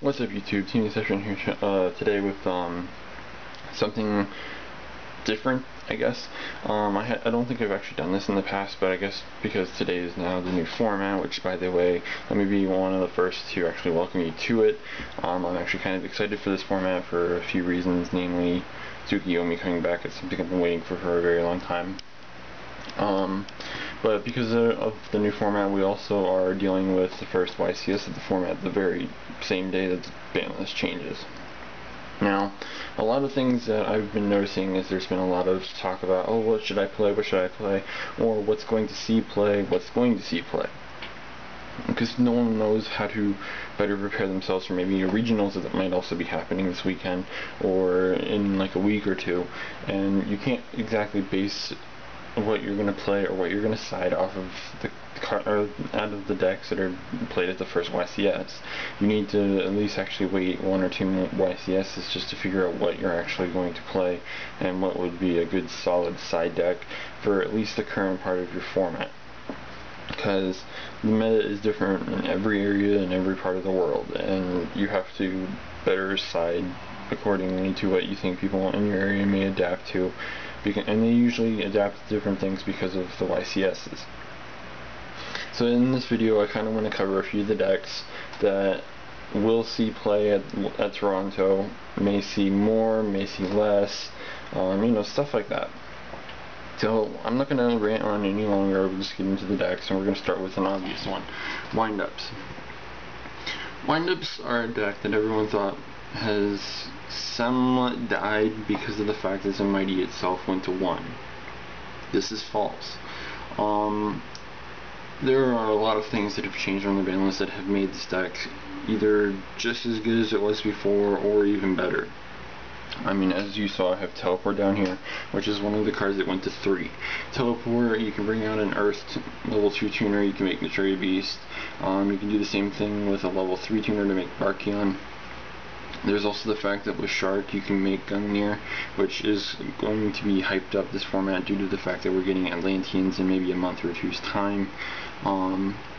What's up, YouTube? Team Discussion here today with something different, I guess. I don't think I've actually done this in the past, but I guess because today is now the new format, which, by the way, let me be one of the first to actually welcome you to it. I'm actually kind of excited for this format for a few reasons, namely Tsukiyomi coming back. It's something I've been waiting for a very long time. But because of the new format, we also are dealing with the first YCS of the format the very same day that the ban list changes. Now, a lot of things that I've been noticing is there's been a lot of talk about, oh, what should I play, or what's going to see play, because no one knows how to better prepare themselves for maybe regionals that might also be happening this weekend or in like a week or two, and you can't exactly base what you're going to play or what you're going to side off of out of the decks that are played at the first YCS. You need to at least actually wait one or two more YCSs just to figure out what you're actually going to play and what would be a good solid side deck for at least the current part of your format. Because the meta is different in every area and every part of the world, and you have to better side accordingly to what you think people in your area may adapt to, and they usually adapt to different things because of the YCSs. So in this video I kind of want to cover a few of the decks that will see play at Toronto, may see more, may see less, stuff like that. So I'm not going to rant on any longer, we'll just get into the decks, and we're going to start with an obvious one, Windups. Windups are a deck that everyone thought has somewhat died because of the fact that Mighty itself went to 1. This is false. There are a lot of things that have changed on the ban list that have made this deck either just as good as it was before or even better. I mean, as you saw, I have Teleport down here, which is one of the cards that went to 3. Teleport, you can bring out an Earth level 2 tuner, you can make Maturity Beast. You can do the same thing with a level 3 tuner to make Barkion. There's also the fact that with Shark you can make Gungnir, which is going to be hyped up this format due to the fact that we're getting Atlanteans in maybe a month or two's time.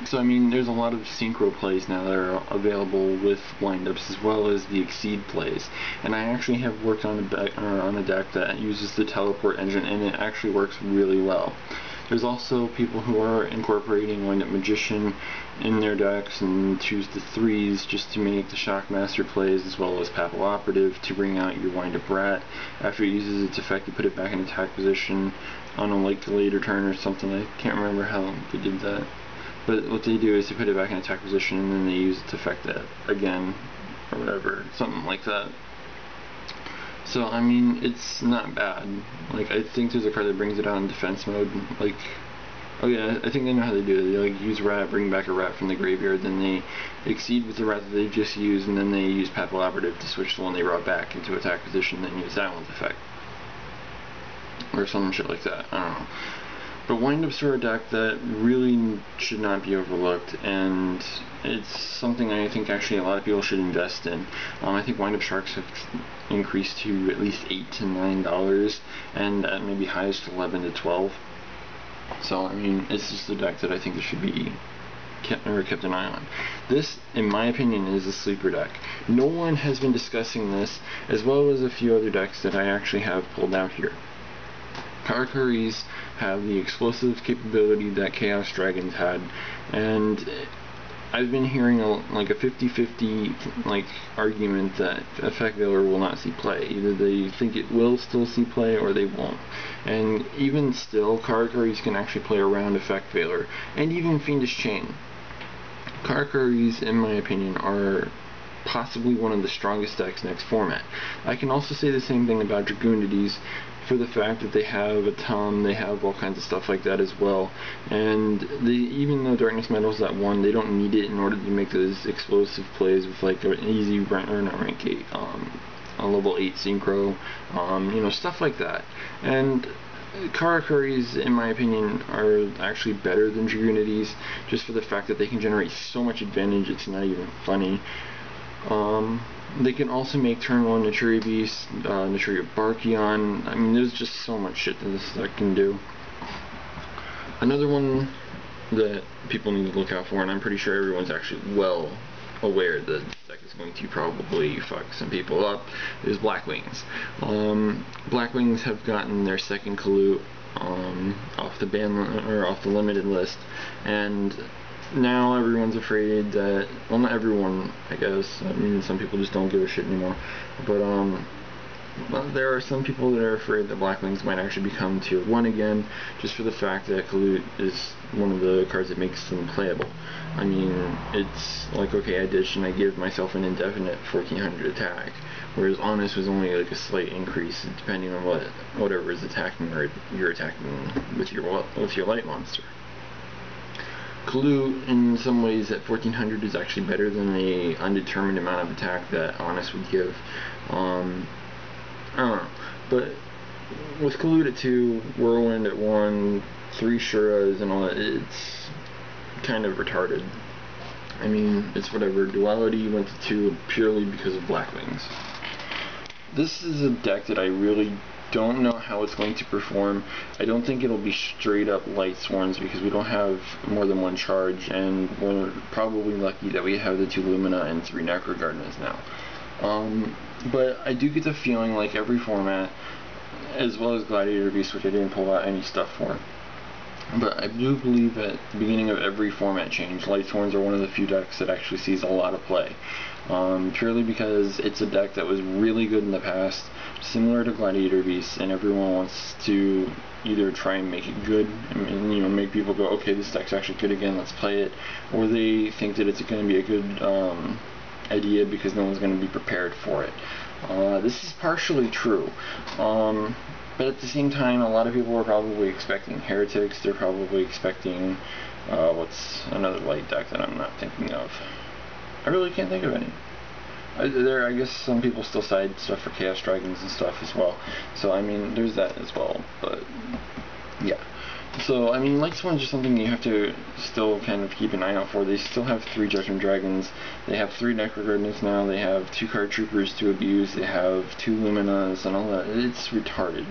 So I mean, there's a lot of synchro plays now that are available with Windups, as well as the Exceed plays. And I actually have worked on a deck that uses the Teleport engine, and it actually works really well. There's also people who are incorporating Windup Magician in their decks and choose the 3s just to make the Shockmaster plays, as well as Papal Operative to bring out your Windup Rat. After it uses its effect, you put it back in attack position on a later turn or something. I can't remember how they did that. But what they do is they put it back in attack position and then they use its effect again, or whatever, something like that. So, I mean, it's not bad. Like, I think there's a card that brings it out in defense mode. Like, oh yeah, I think they know how they do it. They, like, use Rat, bring back a Rat from the graveyard, then they Exceed with the Rat that they just used, and then they use Papal Operative to switch the one they brought back into attack position, then use that one's effect. Or some shit like that, I don't know. But Windups are a deck that really should not be overlooked, and it's something I think actually a lot of people should invest in. I think Windup Sharks have increased to at least $8 to $9, and at maybe highest 11 to 12. So I mean, it's just a deck that I think that should be kept an eye on. This, in my opinion, is a sleeper deck. No one has been discussing this, as well as a few other decks that I actually have pulled out here. Karakuris have the explosive capability that Chaos Dragons had, and I've been hearing like a 50-50 like argument that Effect Veiler will not see play. Either they think it will still see play or they won't. And even still, Karakuris can actually play around Effect Veiler, and even Fiendish Chain. Karakuris, in my opinion, are possibly one of the strongest decks next format. I can also say the same thing about Dragoonides, for the fact that they have a ton, they have all kinds of stuff like that as well, and even though Darkness Metal's at 1, they don't need it in order to make those explosive plays with like an easy rank, or not rank 8, a level 8 synchro, stuff like that. And Karakuris, in my opinion, are actually better than Dragoonides, just for the fact that they can generate so much advantage, it's not even funny. They can also make turn 1 Maturity Beast, Maturity Barkion. I mean, there's just so much shit that this deck can do. Another one that people need to look out for, and I'm pretty sure everyone's actually well aware that this deck is that's going to probably fuck some people up is Blackwings. Blackwings have gotten their second Kalut off the off the limited list, and now everyone's afraid that, well, not everyone, I guess, I mean, some people just don't give a shit anymore, but well, there are some people that are afraid that Blackwings might actually become tier 1 again, just for the fact that Kalut is one of the cards that makes them playable. I mean, it's like, okay, I ditch and I give myself an indefinite 1400 attack, whereas Honest was only like a slight increase depending on whatever is attacking, or you're attacking with your light monster. Kalut, in some ways, at 1400 is actually better than the undetermined amount of attack that Honest would give. I don't know, but with Kalut at 2, Whirlwind at 1, 3 Shuras and all that, it's kind of retarded. I mean, it's whatever. Duality went to 2 purely because of Blackwings. This is a deck that I really don't know how it's going to perform. I don't think it'll be straight up Light Sworns because we don't have more than 1 charge, and we're probably lucky that we have the 2 Lumina and 3 Necrogardnas now. But I do get the feeling like every format, as well as Gladiator Beast, which I didn't pull out any stuff for, but I do believe at the beginning of every format change, Light Sworns are one of the few decks that actually sees a lot of play. Purely because it's a deck that was really good in the past, similar to Gladiator Beast, and everyone wants to either try and make it good, and you know, make people go, okay, this deck's actually good again, let's play it, or they think that it's going to be a good idea because no one's going to be prepared for it. This is partially true, but at the same time, a lot of people are probably expecting Heretics. They're probably expecting what's another light deck that I'm not thinking of. I really can't think of any. I guess some people still side stuff for Chaos Dragons and stuff as well, so I mean, there's that as well, but yeah. So, I mean, Light Sworns are something you have to still kind of keep an eye out for. They still have 3 Judgment Dragons, they have 3 Necrogardnas now, they have 2 Card Troopers to abuse, they have 2 Luminas and all that. It's retarded.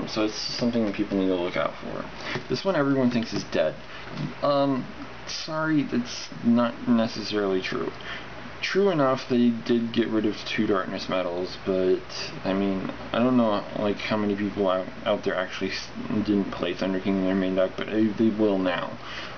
So it's something that people need to look out for. This one everyone thinks is dead. Sorry, that's not necessarily true. True enough, they did get rid of 2 Darkness Metals, but I mean, I don't know like how many people out there actually didn't play Thunder King in their main deck, but they will now.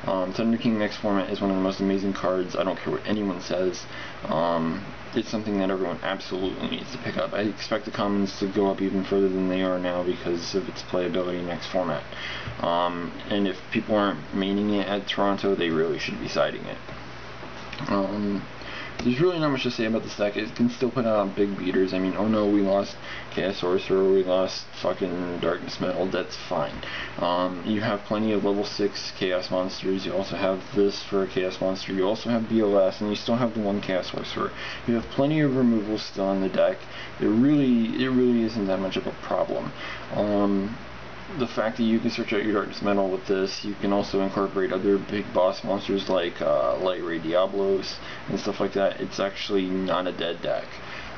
Thunder King next format is one of the most amazing cards. I don't care what anyone says. It's something that everyone absolutely needs to pick up. I expect the commons to go up even further than they are now because of its playability next format. And if people aren't maining it at Toronto, they really should be siding it. There's really not much to say about this deck. It can still put out big beaters. I mean, oh no, we lost Chaos Sorcerer, we lost fucking Darkness Metal, that's fine. You have plenty of level 6 Chaos Monsters, you also have this for a Chaos Monster, you also have BOS, and you still have the 1 Chaos Sorcerer. You have plenty of removals still on the deck. It really isn't that much of a problem. The fact that you can search out your Darkness Metal with this, you can also incorporate other big boss monsters like Light Ray Diablos and stuff like that. It's actually not a dead deck.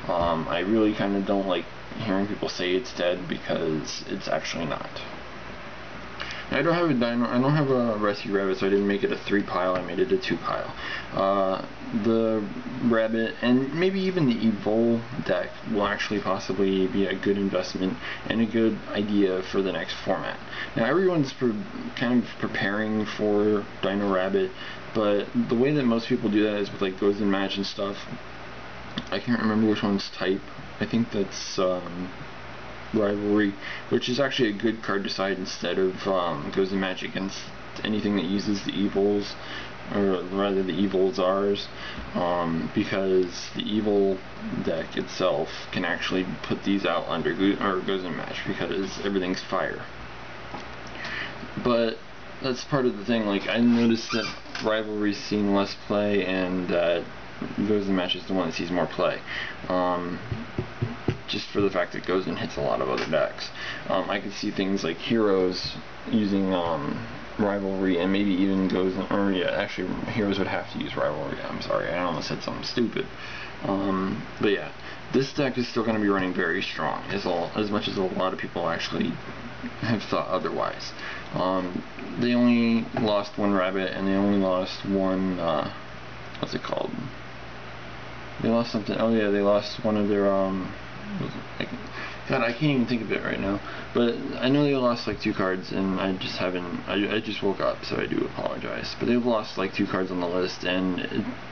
I really kind of don't like hearing people say it's dead because it's actually not. I don't have a dino. I don't have a Rescue Rabbit, so I didn't make it a 3 pile. I made it a 2 pile. The Rabbit and maybe even the Evol deck will actually possibly be a good investment and a good idea for the next format. Now everyone's kind of preparing for Dino Rabbit, but the way that most people do that is with like Goes and Match and stuff. I can't remember which one's type. I think that's Rivalry, which is actually a good card to side instead of Goes and Match against anything that uses the Evils, or rather the Evil Czars, because the Evil deck itself can actually put these out under Goes and Match because everything's fire. But that's part of the thing. Like, I noticed that Rivalry's seen less play, and that Goes and Match is the one that sees more play. Just for the fact that Goes and hits a lot of other decks. I could see things like Heroes using Rivalry, and maybe even Goes and, or yeah, actually Heroes would have to use Rivalry. I'm sorry, I almost said something stupid. But yeah, this deck is still going to be running very strong, as much as a lot of people actually have thought otherwise. They only lost 1 Rabbit, and they only lost 1, what's it called? They lost something. Oh yeah, they lost one of their God, I can't even think of it right now. But I know they lost like 2 cards, and I just haven't. I just woke up, so I do apologize. But they've lost like 2 cards on the list, and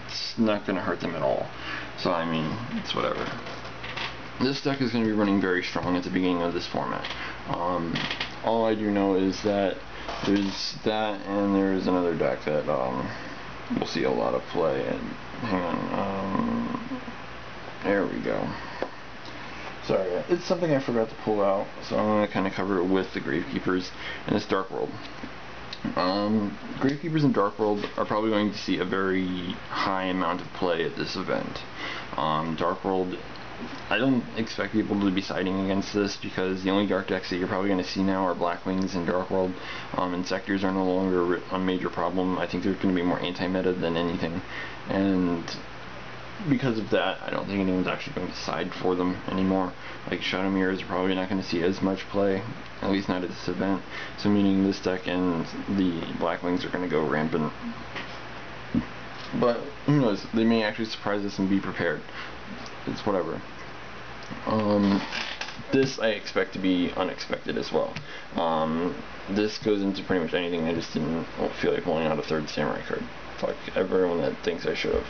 it's not going to hurt them at all. So I mean, it's whatever. This deck is going to be running very strong at the beginning of this format. All I do know is that there's that, and there's another deck that we'll see a lot of play. And hang on, there we go. Sorry, it's something I forgot to pull out, so I'm going to kind of cover it with the Gravekeepers and this Dark World. Gravekeepers and Dark World are probably going to see a very high amount of play at this event. Dark World, I don't expect people to be siding against this, because the only dark decks that you're probably going to see now are Blackwings and Dark World. Insectors are no longer a major problem. I think they're going to be more anti-meta than anything, and because of that, I don't think anyone's actually going to side for them anymore. Like, Shadow Mirrors are probably not going to see as much play, at least not at this event, so meaning this deck and the Blackwings are going to go rampant. But who knows, they may actually surprise us and be prepared. It's whatever. This I expect to be unexpected as well. This goes into pretty much anything. I just didn't feel like pulling out a 3rd Samurai card. Fuck everyone that thinks I should have.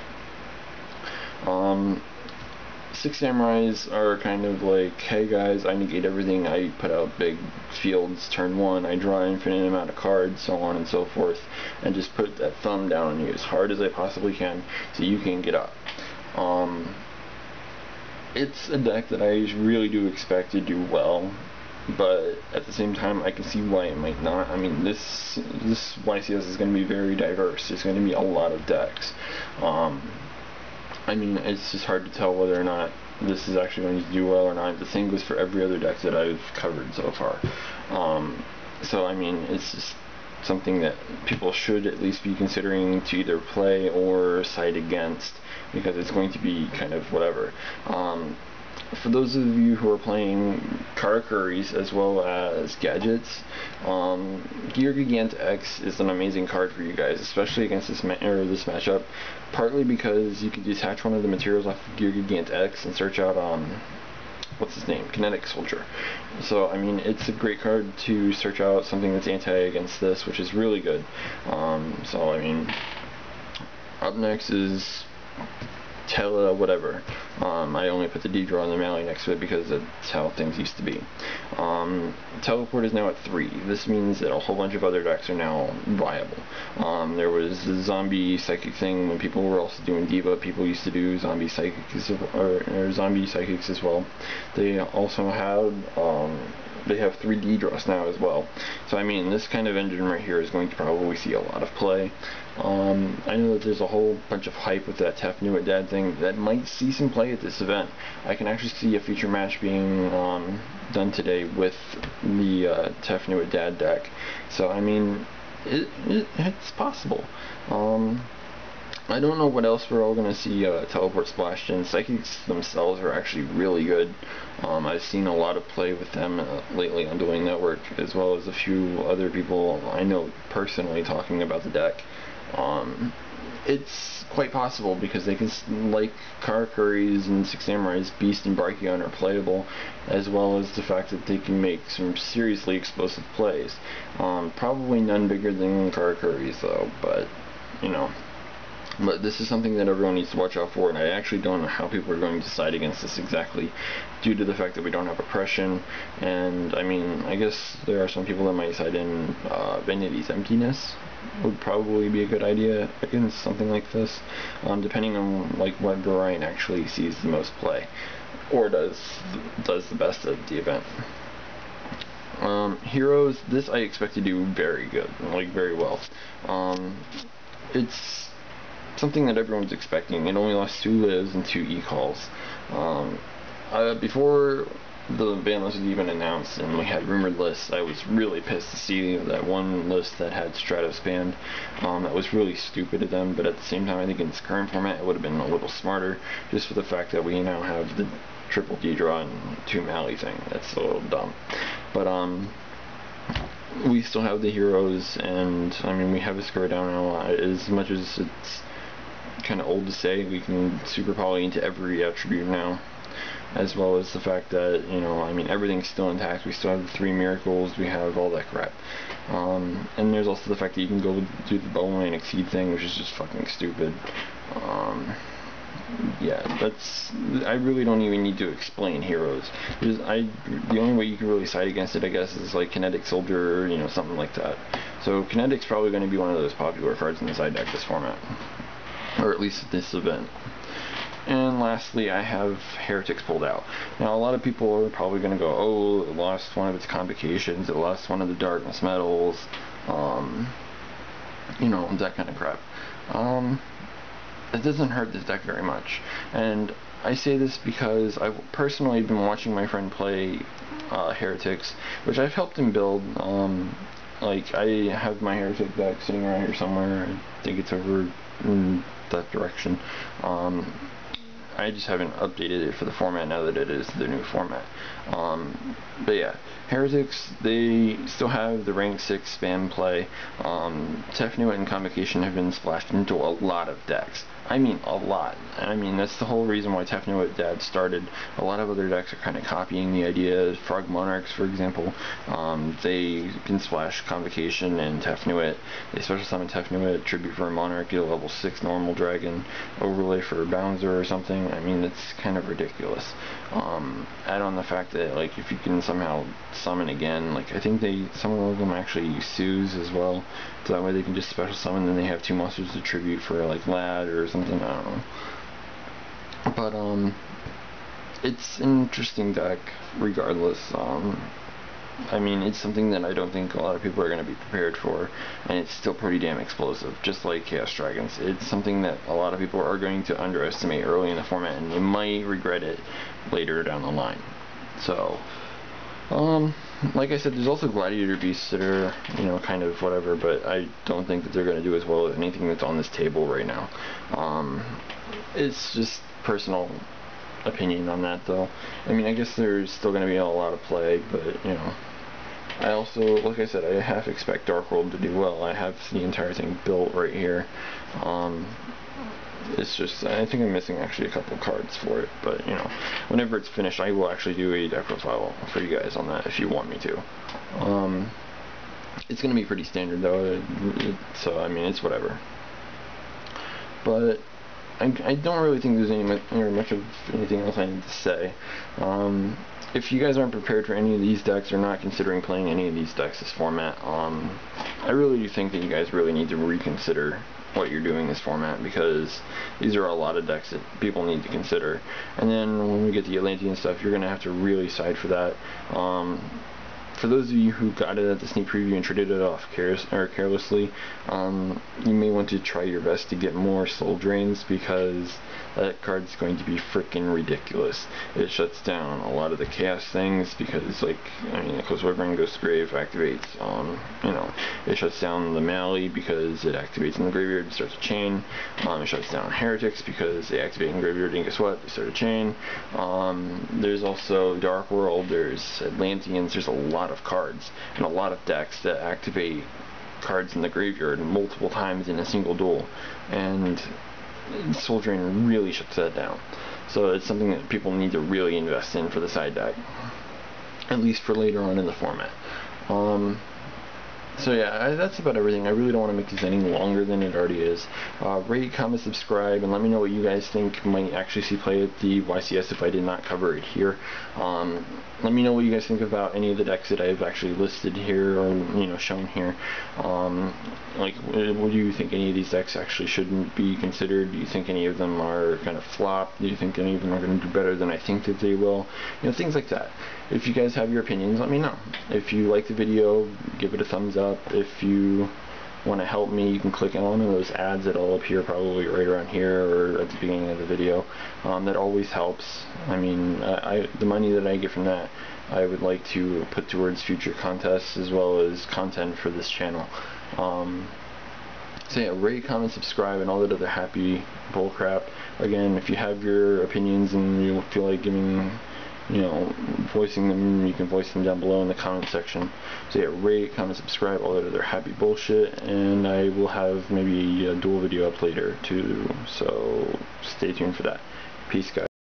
6 Samurais are kind of like, hey guys, I negate everything, I put out big fields, turn 1, I draw an infinite amount of cards, so on and so forth, and just put that thumb down on you as hard as I possibly can so you can get up. It's a deck that I really do expect to do well, but at the same time I can see why it might not. I mean, this YCS is going to be very diverse. There's going to be a lot of decks. I mean, it's just hard to tell whether or not this is actually going to do well or not. The same goes for every other deck that I've covered so far. So, I mean, it's just something that people should at least be considering to either play or side against, because it's going to be kind of whatever. For those of you who are playing Karakuris as well as Gadgets, Gear Gigant X is an amazing card for you guys, especially against this matchup, partly because you can detach one of the materials off of Gear Gigant X and search out, what's his name? Kinetic Soldier. So, I mean, it's a great card to search out something that's anti against this, which is really good. So, I mean, up next is whatever. I only put the D-draw and the melee next to it because that's how things used to be. Teleport is now at 3. This means that a whole bunch of other decks are now viable. There was the zombie psychic thing when people were also doing Diva. People used to do zombie psychics or zombie psychics as well. They also had they have 3 D-draws now as well. So I mean, this kind of engine right here is going to probably see a lot of play. I know that there's a whole bunch of hype with that Tef Knew It Dad thing that might see some play at this event. I can actually see a feature match being done today with the Tef Knew It Dad deck. So I mean, it's possible. I don't know what else we're all going to see teleport splashed in. Psychics themselves are actually really good. I've seen a lot of play with them lately on Dueling Network, as well as a few other people I know personally talking about the deck. It's quite possible because they can, like Karakuris and 6 Samurais, Beast and Brachyon are playable, as well as the fact that they can make some seriously explosive plays. Probably none bigger than Karakuris though, but, you know. But this is something that everyone needs to watch out for, and I actually don't know how people are going to decide against this exactly, due to the fact that we don't have oppression, and I mean, I guess there are some people that might decide in Vanity's Emptiness would probably be a good idea against something like this, depending on like what Brian actually sees the most play, or does the best at the event. Heroes, this I expect to do very good, like very well. It's something that everyone's expecting. It only lost 2 lives and 2 e-calls. Before the ban list was even announced and we had rumored lists, I was really pissed to see that one list that had Stratos banned. That was really stupid of them, but at the same time I think in its current format it would have been a little smarter, just for the fact that we now have the triple D-draw and 2 Mally thing. That's a little dumb. But we still have the heroes, and I mean we have a score down now. As much as it's kind of old to say. We can super poly into every attribute now, as well as the fact that, you know, I mean, everything's still intact. We still have the 3 miracles, we have all that crap. And there's also the fact that you can go do the bowline exceed thing, which is just fucking stupid. Yeah, I really don't even need to explain heroes. The only way you can really side against it, I guess, is like Kinetic Soldier, or, you know, something like that. So Kinetic's probably going to be one of those popular cards in the side deck this format, or at least this event. And lastly, I have Heretics pulled out. Now, a lot of people are probably going to go, oh, it lost one of its convocations, it lost one of the darkness medals, you know, that kind of crap. It doesn't hurt this deck very much. And I say this because I've personally been watching my friend play Heretics, which I've helped him build. Like, I have my Heretic deck sitting around here somewhere. I think it's over in that direction. I just haven't updated it for the format now that it is the new format. But yeah, Heretics, they still have the rank 6 spam play. Tefnuit and Convocation have been splashed into a lot of decks. I mean, a lot. I mean, that's the whole reason why Tefnuit Dad started. A lot of other decks are kind of copying the idea. Frog Monarchs, for example, they can splash Convocation and Tefnuit. They special summon Tefnuit, tribute for a Monarch, get a level 6 normal dragon, overlay for a Bouncer or something. I mean, it's kind of ridiculous. Add on the fact that, like, if you can somehow summon again, like, I think some of them actually use Sues as well, so that way they can just special summon, and they have 2 monsters to tribute for, like, Lad or something, I don't know. But, it's an interesting deck, regardless. I mean, it's something that I don't think a lot of people are going to be prepared for, and it's still pretty damn explosive, just like Chaos Dragons. It's something that a lot of people are going to underestimate early in the format, and they might regret it later down the line. So, like I said, there's also Gladiator Beasts that are, you know, kind of whatever, but I don't think that they're going to do as well as anything that's on this table right now. It's just personal opinion on that, though. I mean, I guess there's still going to be a lot of play, but, you know, I also, like I said, I half expect Dark World to do well. I have the entire thing built right here. It's just, I think I'm missing actually a couple cards for it, but, you know, whenever it's finished, I will actually do a deck profile for you guys on that if you want me to. It's going to be pretty standard, though, so, I mean, it's whatever. But I don't really think there's much of anything else I need to say. If you guys aren't prepared for any of these decks or not considering playing any of these decks this format, I really do think that you guys really need to reconsider what you're doing this format, because these are a lot of decks that people need to consider. And then when we get the Atlantean stuff, you're going to have to really side for that. For those of you who got it at the sneak preview and traded it off carelessly, you may want to try your best to get more Soul Drains, because that card's going to be freaking ridiculous. It shuts down a lot of the chaos things, because, like, I mean, Close Wyvern Ghost Grave activates, you know, it shuts down the Mally because it activates in the graveyard and starts a chain. It shuts down Heretics because they activate in graveyard and guess what? They start a chain. There's also Dark World, there's Atlanteans, there's a lot of cards and a lot of decks that activate cards in the graveyard multiple times in a single duel, and Soul Drain really shuts that down. So it's something that people need to really invest in for the side deck, at least for later on in the format. So yeah, that's about everything. I really don't want to make this any longer than it already is. Rate, comment, subscribe, and let me know what you guys think might actually see play at the YCS if I did not cover it here. Let me know what you guys think about any of the decks that I've actually listed here, or, you know, shown here. Like, what do you think any of these decks actually shouldn't be considered? Do you think any of them are kind of flop? Do you think any of them are going to do better than I think that they will? You know, things like that. If you guys have your opinions, let me know. If you like the video, give it a thumbs up. If you want to help me, you can click on one of those ads that'll appear probably right around here or at the beginning of the video. That always helps. I mean, the money that I get from that, I would like to put towards future contests as well as content for this channel. So yeah, rate, comment, subscribe, and all that other happy bullcrap. Again, if you have your opinions and you feel like giving you know, voicing them, you can voice them down below in the comment section. So yeah, rate, comment, subscribe, all that other happy bullshit, and I will have maybe a dual video up later too, so stay tuned for that. Peace, guys.